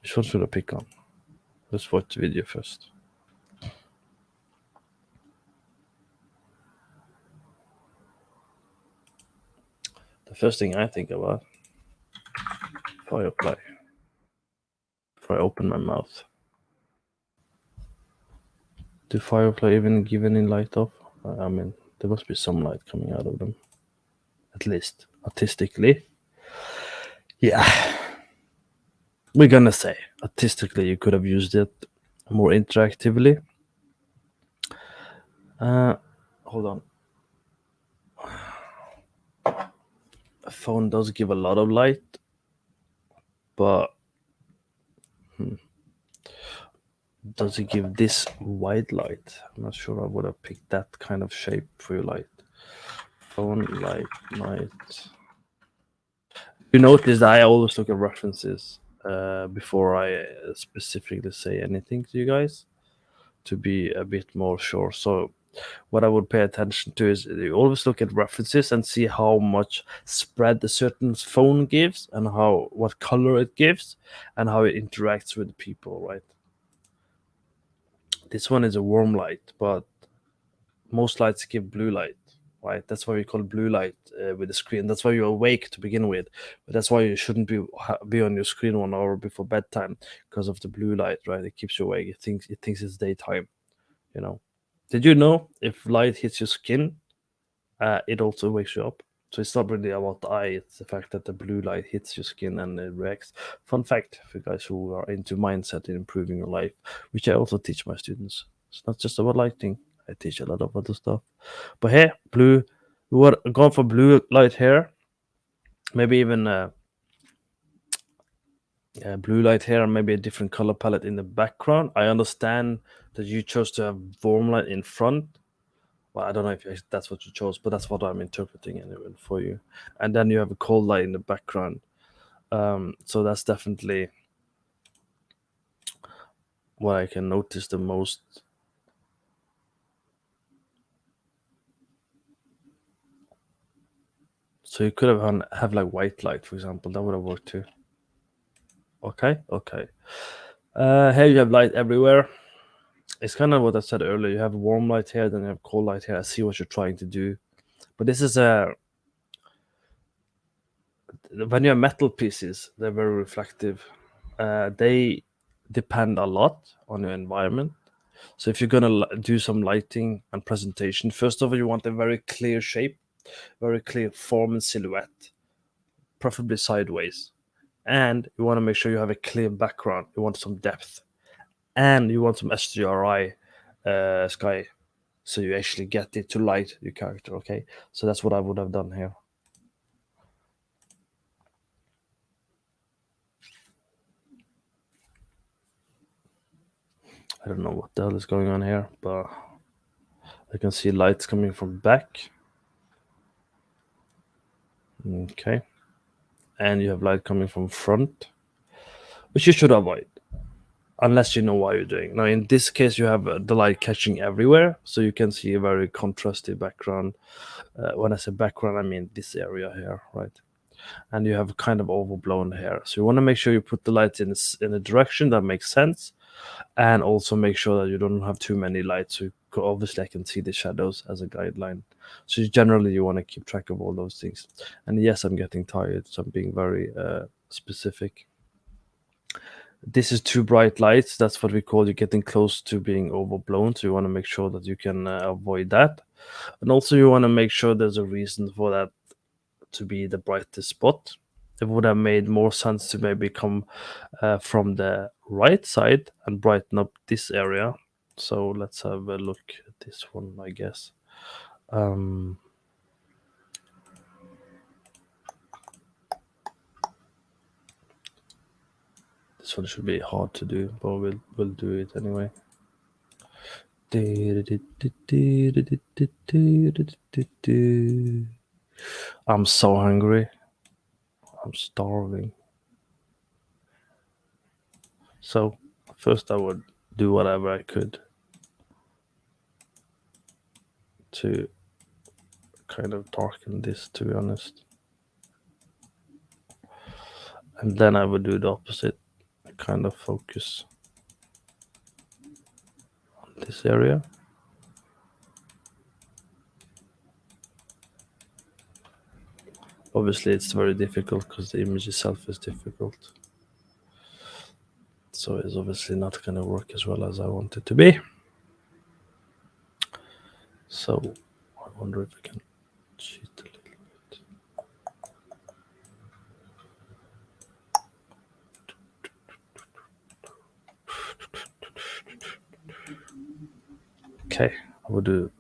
Which one should I pick on? Let's watch the video first. The first thing I think about Firefly. Before I open my mouth. Do Firefly even give any light off? I mean, there must be some light coming out of them. At least artistically. Yeah. We're gonna say artistically you could have used it more interactively. Hold on. A phone does give a lot of light, but does it give this white light? I'm not sure I would have picked that kind of shape for your light. Phone light night. You notice that I always look at references before I specifically say anything to you guys to be a bit more sure. So what I would pay attention to is you always look at references and see how much spread a certain phone gives and what color it gives and how it interacts with people, right? This one is a warm light, but most lights give blue light, right? That's why we call blue light with the screen. That's why you're awake to begin with, but that's why you shouldn't be on your screen 1 hour before bedtime because of the blue light, right? It keeps you awake. It thinks it's daytime, you know. Did you know if light hits your skin, it also wakes you up? So it's not really about the eye; it's the fact that the blue light hits your skin and it reacts. Fun fact for guys who are into mindset and improving your life, which I also teach my students. It's not just about lighting. I teach a lot of other stuff. But here, blue, we were going for blue light here. Maybe even blue light here, and maybe a different color palette in the background. I understand that you chose to have warm light in front. Well, I don't know if that's what you chose, but that's what I'm interpreting anyway for you. And then you have a cold light in the background. So that's definitely what I can notice the most. So you could have like white light, for example. That would have worked too. Okay. Here you have light everywhere. It's kind of what I said earlier. You have warm light here, then you have cold light here. I see what you're trying to do, but this is when you have metal pieces, they're very reflective. They depend a lot on your environment. So if you're gonna do some lighting and presentation, first of all, you want a very clear shape, very clear form and silhouette, preferably sideways. And you want to make sure you have a clear background. You want some depth, and you want some SGRI sky, so you actually get it to light your character. Okay, so that's what I would have done here. I don't know what the hell is going on here, but I can see lights coming from back. Okay, and you have light coming from front, which you should avoid unless you know what you're doing. Now, in this case, you have the light catching everywhere, so you can see a very contrasty background. When I say background, I mean this area here, right? And you have kind of overblown hair. So you want to make sure you put the lights in a direction that makes sense, and also make sure that you don't have too many lights. So obviously, I can see the shadows as a guideline. So generally, you want to keep track of all those things. And yes, I'm getting tired, so I'm being very specific. This is too bright lights. That's what we call you getting close to being overblown. So you want to make sure that you can avoid that. And also you want to make sure there's a reason for that to be the brightest spot. It would have made more sense to maybe come from the right side and brighten up this area. So let's have a look at this one, I guess. This one should be hard to do, but we'll do it anyway. I'm so hungry. I'm starving. So first I would do whatever I could to kind of darken this, to be honest. And then I would do the opposite. kind of focus on this area. Obviously, it's very difficult because the image itself is difficult. So it's obviously not going to work as well as I want it to be. So I wonder if I can cheat a little bit. Okay, I would do.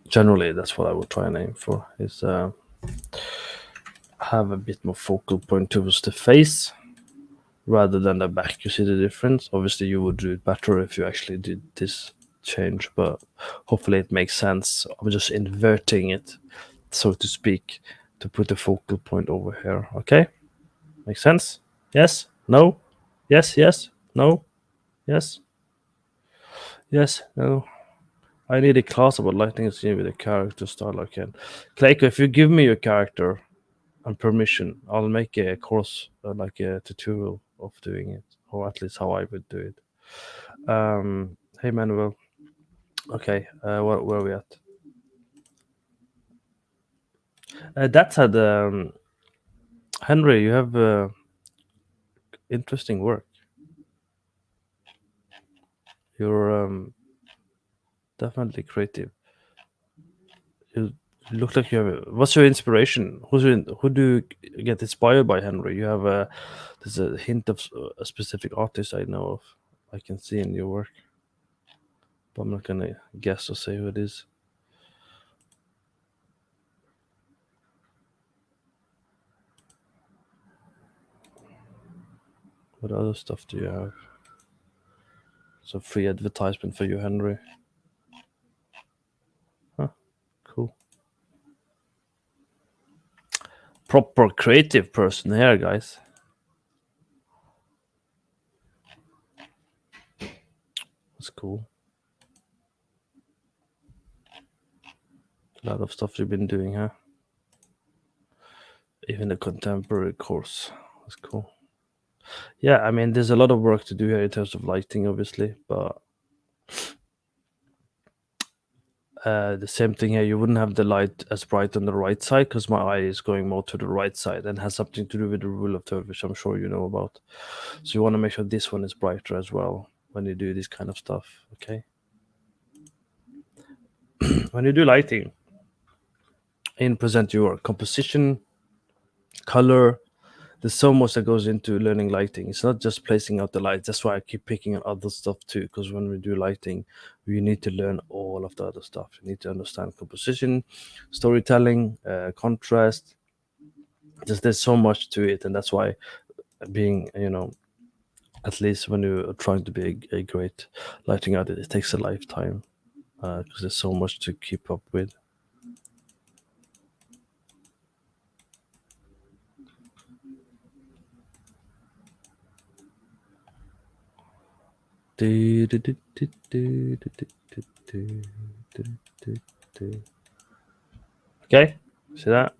Generally, that's what I would try and aim for. Is have a bit more focal point towards the face rather than the back. You see the difference? Obviously, you would do it better if you actually did this change, but hopefully it makes sense. I'm just inverting it, so to speak, to put the focal point over here. Okay? Makes sense? Yes? No? Yes? Yes? No? Yes? Yes? No? I need a class about lighting and scene with a character style I can. Clayco, if you give me your character and permission, I'll make a course, like a tutorial of doing it, or at least how I would do it. Hey Manuel. Okay, where are we at? That said, Henry, you have interesting work. You're definitely creative. You look like you have. What's your inspiration? Who do you get inspired by, Henry? You have a. There's a hint of a specific artist I know of. I can see in your work, but I'm not gonna guess or say who it is. What other stuff do you have? So free advertisement for you, Henry. Huh, cool. Proper creative person here, guys. That's cool. A lot of stuff you've been doing, huh? Even the contemporary course. That's cool. Yeah, I mean, there's a lot of work to do here in terms of lighting, obviously, but the same thing here. You wouldn't have the light as bright on the right side because my eye is going more to the right side and has something to do with the rule of third, which I'm sure you know about. So you want to make sure this one is brighter as well when you do this kind of stuff. Okay. When you do lighting, in present your composition, color. There's so much that goes into learning lighting. It's not just placing out the lights. That's why I keep picking on other stuff too. Because when we do lighting, we need to learn all of the other stuff. You need to understand composition, storytelling, contrast. There's so much to it, and that's why being, at least when you're trying to be a great lighting artist, it takes a lifetime because there's so much to keep up with. Okay, see that?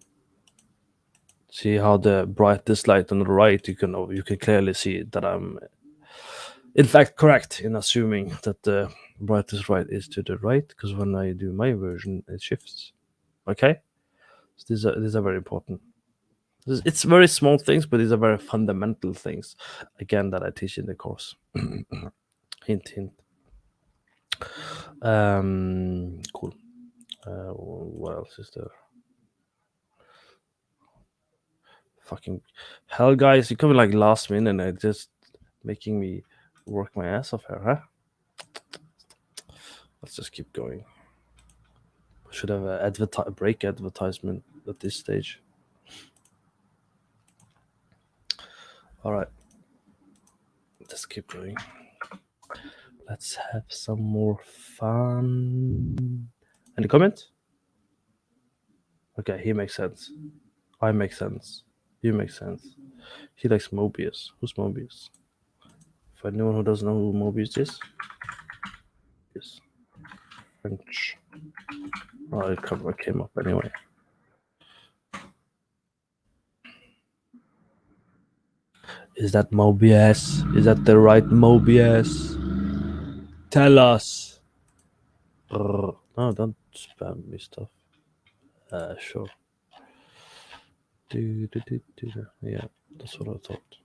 See how the brightest light on the right, you can clearly see that I'm in fact correct in assuming that the brightest light is to the right, because when I do my version it shifts. Okay, so these are very important. It's very small things, but these are very fundamental things, again, that I teach in the course. Hint hint. Cool. What else is there? Fucking hell, guys, you coming like last minute and just making me work my ass off here, huh? Let's just keep going. Should have a break advertisement at this stage. All right, let's keep going. Let's have some more fun. Any comment? Okay, he makes sense. I make sense. You make sense. He likes Mobius. Who's Mobius? For anyone who doesn't know who Mobius is, yes, French. Oh, it came up anyway. Is that Mobius? Is that the right Mobius? Tell us. No, don't spam me stuff. Sure. Yeah, that's what I thought.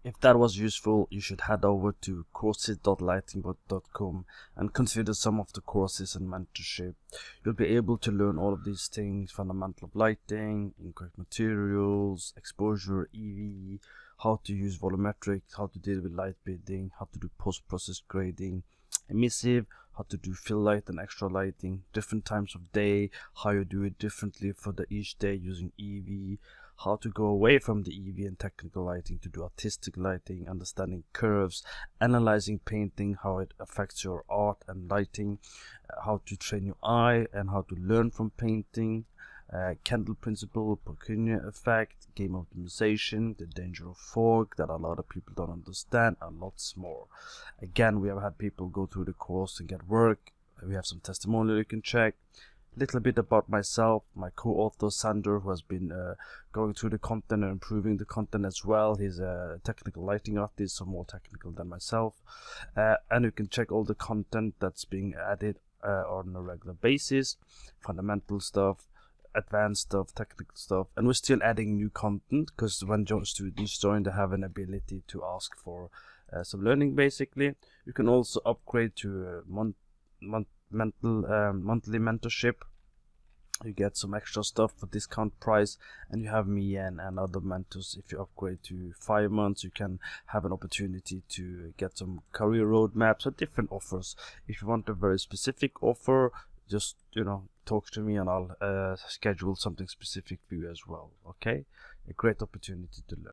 If that was useful, you should head over to courses.lightingbot.com and consider some of the courses and mentorship. You'll be able to learn all of these things: fundamental of lighting, incorrect materials, exposure, EV, how to use volumetrics, how to deal with light bidding, how to do post-process grading, emissive, how to do fill light and extra lighting, different times of day, how you do it differently for each day using EV, how to go away from the EV and technical lighting to do artistic lighting, understanding curves, analyzing painting, how it affects your art and lighting, how to train your eye and how to learn from painting, candle principle, Purkinje effect, game optimization, the danger of fog that a lot of people don't understand, and lots more. Again, we have had people go through the course and get work. We have some testimonial you can check. Little bit about myself, my co-author Sander, who has been going through the content and improving the content as well. He's a technical lighting artist, so more technical than myself. And you can check all the content that's being added on a regular basis, fundamental stuff, advanced stuff, technical stuff, and we're still adding new content because when students join, they have an ability to ask for some learning. Basically, you can also upgrade to monthly mentorship. You get some extra stuff for discount price, and you have me and other mentors. If you upgrade to 5 months, you can have an opportunity to get some career roadmaps or different offers. If you want a very specific offer, just talk to me and I'll schedule something specific for you as well. Okay, a great opportunity to learn.